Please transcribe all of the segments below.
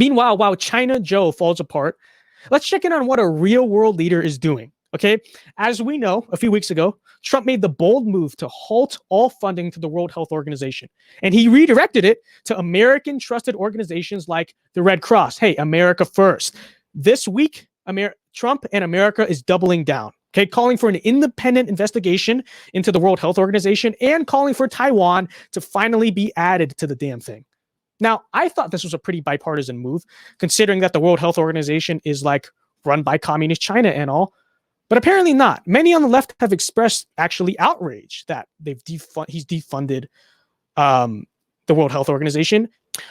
Meanwhile, while China Joe falls apart, let's check in on what a real world leader is doing. Okay. As we know, a few weeks ago, Trump made the bold move to halt all funding to the World Health Organization. And he redirected it to American trusted organizations like the Red Cross. Hey, America first. This week, Trump and America is doubling down. Okay, calling for an independent investigation into the World Health Organization and calling for Taiwan to finally be added to the damn thing. Now, I thought this was a pretty bipartisan move, considering that the World Health Organization is like run by communist China and all. But apparently not. Many on the left have expressed actually outrage that he's defunded the World Health Organization.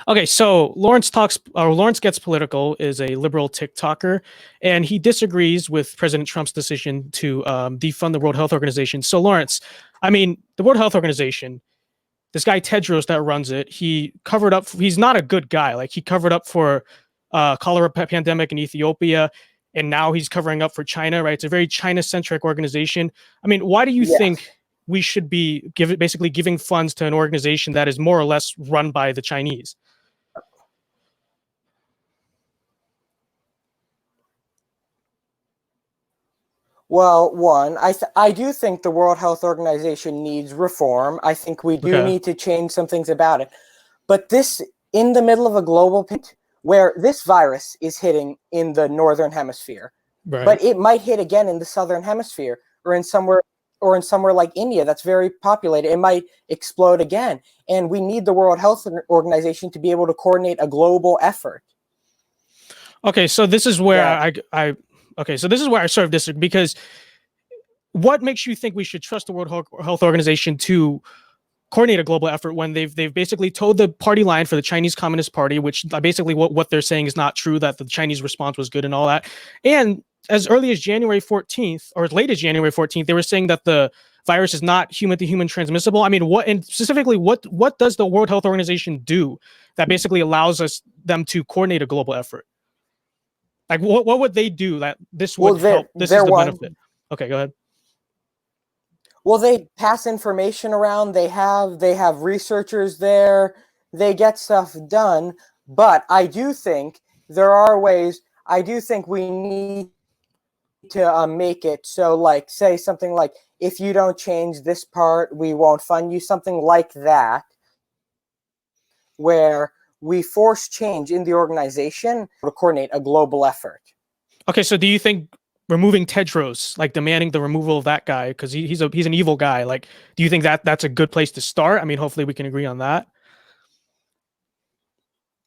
Okay, so Lawrence Gets Political is a liberal TikToker, and he disagrees with President Trump's decision to defund the World Health Organization. So Lawrence, I mean, the World Health Organization, this guy Tedros that runs it, he covered up. He's not a good guy. Like, he covered up for cholera pandemic in Ethiopia, and now he's covering up for China, right? It's a very China-centric organization. I mean, why do you think we should be basically giving funds to an organization that is more or less run by the Chinese? Well, one, I do think the World Health Organization needs reform. I think we do need to change some things about it. But this, in the middle of a global pandemic, where this virus is hitting in the northern hemisphere, but it might hit again in the southern hemisphere or in somewhere like India that's very populated. It might explode again, and we need the World Health Organization to be able to coordinate a global effort. Okay, so this is where so this is where I sort of disagree, because what makes you think we should trust the World Health Organization to coordinate a global effort when they've basically told the party line for the Chinese Communist Party, which basically what they're saying is not true, that the Chinese response was good and all that. And as early as January 14th, or as late as January 14th, they were saying that the virus is not human-to-human transmissible. I mean, specifically, what does the World Health Organization do that basically allows them to coordinate a global effort? Like, what would they do that this would help? This is the benefit. Okay, go ahead. Well, they pass information around. They have researchers there. They get stuff done. But I do think there are ways. I do think we need to make it so, like, say something like, if you don't change this part, we won't fund you. Something like that, where we force change in the organization to coordinate a global effort. Okay, so do you think removing Tedros, like demanding the removal of that guy, because he's an evil guy, like, do you think that's a good place to start? I mean, hopefully we can agree on that.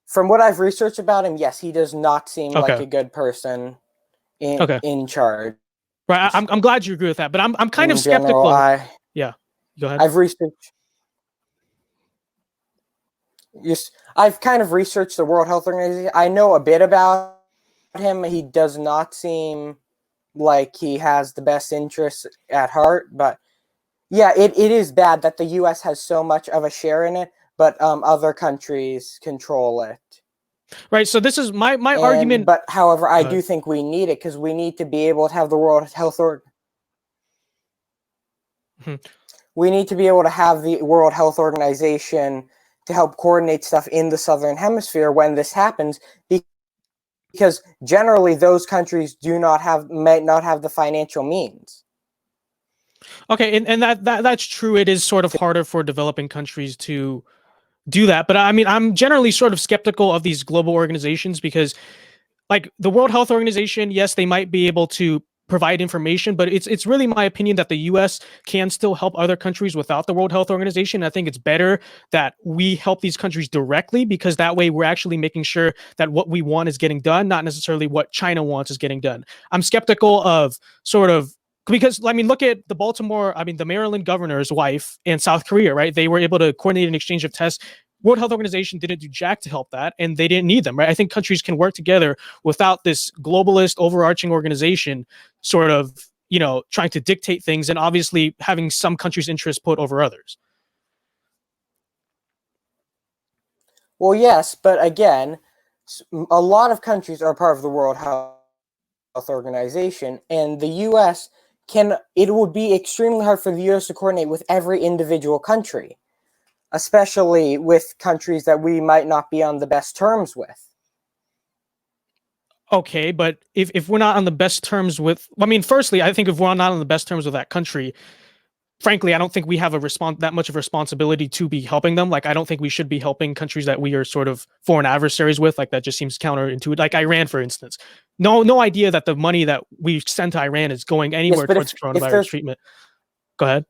From what I've researched about him, yes, he does not seem like a good person in charge. Right, I'm glad you agree with that, but I'm kind of skeptical. Yeah, go ahead. I've researched. Yes, I've kind of researched the World Health Organization. I know a bit about him. He does not seem like he has the best interests at heart, but yeah, it is bad that the U.S. has so much of a share in it, but other countries control it. Right, so this is my argument. But however, I do think we need it, because we need to be able to have the World Health We need to be able to have the World Health Organization to help coordinate stuff in the Southern Hemisphere when this happens, because generally those countries might not have the financial means. Okay, and that's true. It is sort of harder for developing countries to do that. But I mean, I'm generally sort of skeptical of these global organizations, because, like, the World Health Organization, yes, they might be able to provide information, but it's really my opinion that the U.S. can still help other countries without the World Health Organization. I think it's better that we help these countries directly, because that way we're actually making sure that what we want is getting done, not necessarily what China wants is getting done. I'm skeptical of because, I mean, look at the Maryland governor's wife in South Korea, right? They were able to coordinate an exchange of tests. World Health Organization didn't do jack to help that, and they didn't need them, right? I think countries can work together without this globalist overarching organization sort of, trying to dictate things, and obviously having some countries' interests put over others. Well, yes, but again, a lot of countries are part of the World Health Organization, and the U.S. it would be extremely hard for the U.S. to coordinate with every individual country, especially with countries that we might not be on the best terms with. Okay, but if we're not on the best terms with, I mean, firstly, I think if we're not on the best terms with that country, frankly, I don't think we have that much of a responsibility to be helping them. Like, I don't think we should be helping countries that we are sort of foreign adversaries with. Like, that just seems counterintuitive. Like Iran, for instance. No idea that the money that we send to Iran is going Yes, anywhere but towards if coronavirus there's treatment. Go ahead.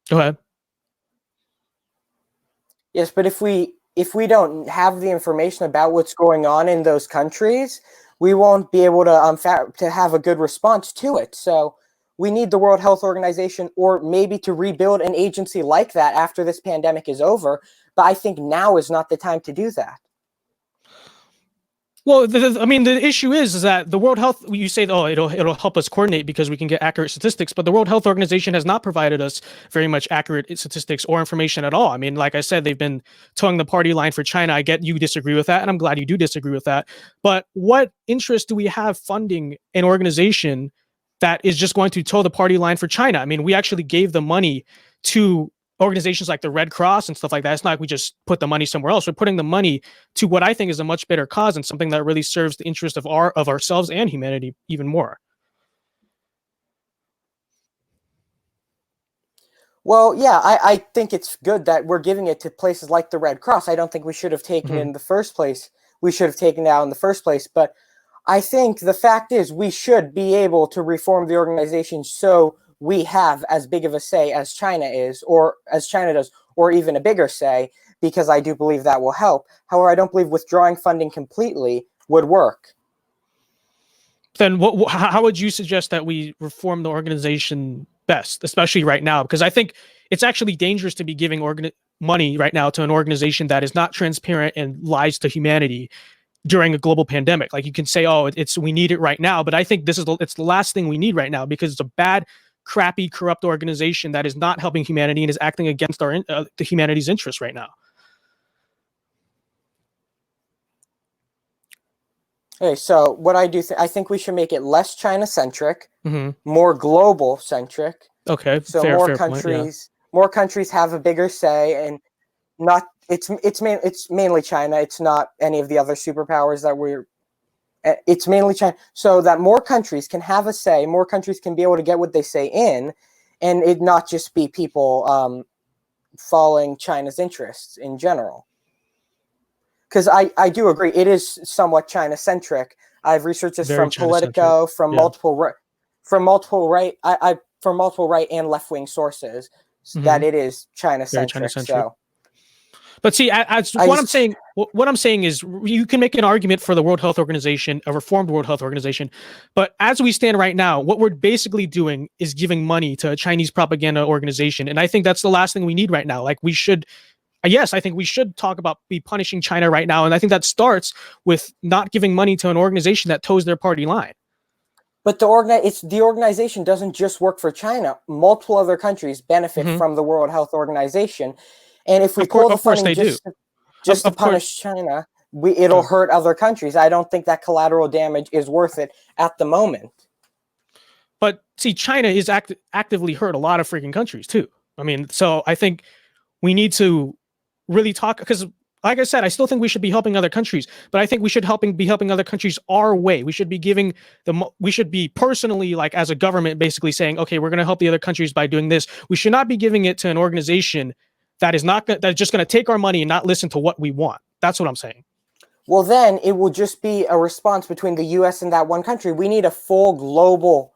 Go ahead. Yes, but if we don't have the information about what's going on in those countries, we won't be able to to have a good response to it. So we need the World Health Organization, or maybe to rebuild an agency like that after this pandemic is over. But I think now is not the time to do that. Well, I mean, the issue is that the World Health, you say, oh, it'll help us coordinate because we can get accurate statistics, but the World Health Organization has not provided us very much accurate statistics or information at all. I mean, like I said, they've been towing the party line for China. I get you disagree with that, and I'm glad you do disagree with that. But what interest do we have funding an organization that is just going to toe the party line for China? I mean, we actually gave the money to organizations like the Red Cross and stuff like that. It's not like we just put the money somewhere else. We're putting the money to what I think is a much better cause and something that really serves the interest of ourselves and humanity even more. Well, yeah, I think it's good that we're giving it to places like the Red Cross. I don't think we should have taken it in the first place. We should have taken it out in the first place. But I think the fact is we should be able to reform the organization so we have as big of a say as China is, or as China does, or even a bigger say, because I do believe that will help. However, I don't believe withdrawing funding completely would work. Then how would you suggest that we reform the organization best, especially right now? Because I think it's actually dangerous to be giving money right now to an organization that is not transparent and lies to humanity during a global pandemic. Like, you can say, oh, it's we need it right now, but I think it's the last thing we need right now, because it's a bad, crappy, corrupt organization that is not helping humanity and is acting against the humanity's interests right now. Okay, so what I do, I think we should make it less China-centric, more global-centric. Okay, so fair more point, yeah. countries, more countries have a bigger say, and not it's mainly China. It's not any of the other superpowers that we're. It's mainly China, so that more countries can have a say. More countries can be able to get what they say in, and it not just be people following China's interests in general. Because I do agree, it is somewhat China-centric. I've researched this Very from Politico, from yeah. multiple right and left-wing sources, that it is China-centric. So, but see, what I'm saying is, you can make an argument for the World Health Organization, a reformed World Health Organization, but as we stand right now, what we're basically doing is giving money to a Chinese propaganda organization, and I think that's the last thing we need right now. Like, we should. Yes, I think we should talk about punishing China right now, and I think that starts with not giving money to an organization that toes their party line. But the organization doesn't just work for China. Multiple other countries benefit from the World Health Organization, and if we pull the funding just to punish China, it'll hurt other countries. I don't think that collateral damage is worth it at the moment. But see, China is actively hurt a lot of freaking countries too. I mean, so I think we need to really talk, because like I said, I still think we should be helping other countries, but I think we should be helping other countries our way. We should be we should be personally, like as a government, basically saying, okay, we're going to help the other countries by doing this. We should not be giving it to an organization that's just going to take our money and not listen to what we want. That's what I'm saying. Well, then it will just be a response between the U.S. and that one country. We need a full global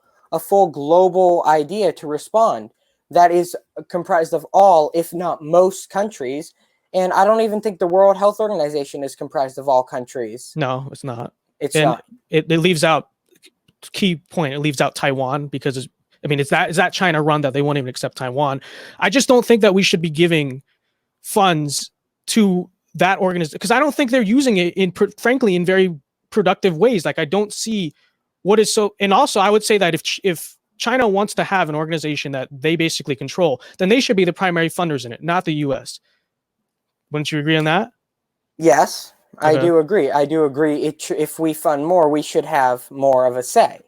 idea to respond that is comprised of all, if not most, countries. And I don't even think the World Health Organization is comprised of all countries. No, it's not. It's not. It leaves out, key point, it leaves out Taiwan, because is that China run that they won't even accept Taiwan. I just don't think that we should be giving funds to that organization, because I don't think they're using it frankly in very productive ways. Like, I don't see what is so. And also, I would say that if China wants to have an organization that they basically control, then they should be the primary funders in it, not the U.S. Wouldn't you agree on that? Yes, okay. I do agree. If we fund more, we should have more of a say.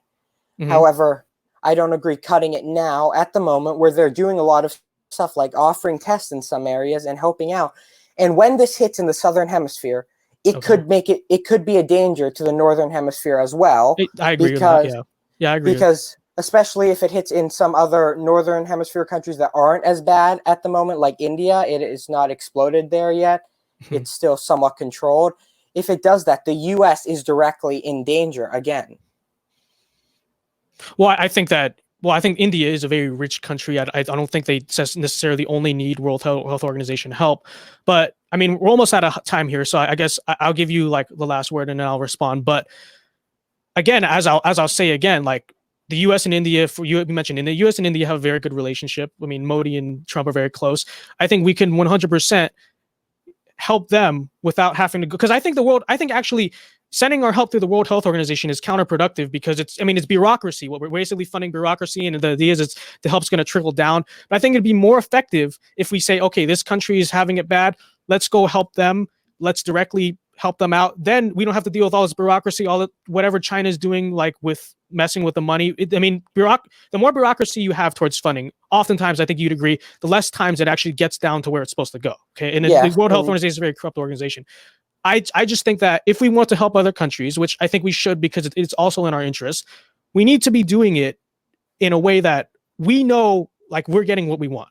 However, I don't agree cutting it now at the moment, where they're doing a lot of stuff like offering tests in some areas and helping out. And when this hits in the Southern Hemisphere, it Okay. could make it could be a danger to the northern hemisphere as well, I agree with that. because Yeah. Yeah, I agree. because especially if it hits in some other northern hemisphere countries that aren't as bad at the moment, like India. It is not exploded there yet. It's still somewhat controlled. If it does that, the US is directly in danger again. Well, I think that. Well, I think India is a very rich country. I don't think they necessarily only need World Health Organization help. But I mean, we're almost out of time here, so I guess I'll give you like the last word and then I'll respond. But again, as I'll say again, like the U.S. and India, for you mentioned, in the U.S. and India have a very good relationship. I mean, Modi and Trump are very close. I think we can 100% help them without having to go, because I think actually sending our help through the World Health Organization is counterproductive, because it's bureaucracy. What we're basically funding bureaucracy, and the idea is the help's going to trickle down. But I think it'd be more effective if we say, okay, this country is having it bad, let's go help them, let's directly help them out. Then we don't have to deal with all this bureaucracy, whatever China's doing, like with messing with the money. The more bureaucracy you have towards funding, oftentimes I think you'd agree, the less times it actually gets down to where it's supposed to go. Okay, and the World Health Organization is a very corrupt organization. I just think that if we want to help other countries, which I think we should, because it's also in our interest, we need to be doing it in a way that we know, like, we're getting what we want.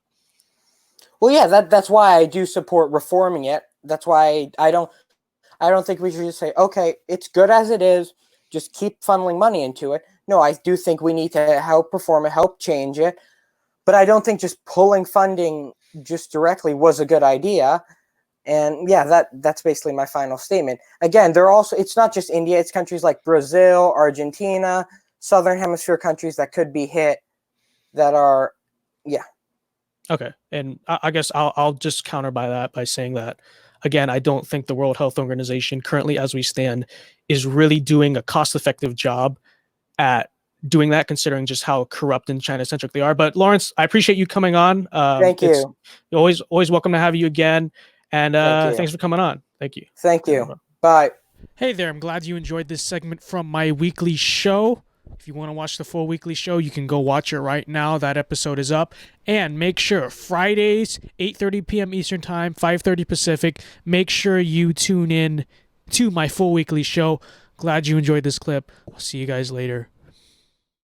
Well, yeah, that's why I do support reforming it. That's why I don't think we should just say, okay, it's good as it is, just keep funneling money into it. No, I do think we need to help reform it, help change it. But I don't think just pulling funding just directly was a good idea. And yeah, that's basically my final statement. Again, it's not just India, it's countries like Brazil, Argentina, Southern Hemisphere countries that could be hit that are, yeah. Okay. And I guess I'll just counter by that by saying that, again, I don't think the World Health Organization currently, as we stand, is really doing a cost-effective job at doing that, considering just how corrupt and China-centric they are. But Lawrence, I appreciate you coming on. Thank you. You're always welcome to have you again. And thanks for coming on. Thank you. Thank you. Bye. Hey there. I'm glad you enjoyed this segment from my weekly show. If you want to watch the full weekly show, you can go watch it right now. That episode is up. And make sure, Fridays, 8:30 p.m. Eastern Time, 5:30 Pacific, make sure you tune in to my full weekly show. Glad you enjoyed this clip. I'll see you guys later.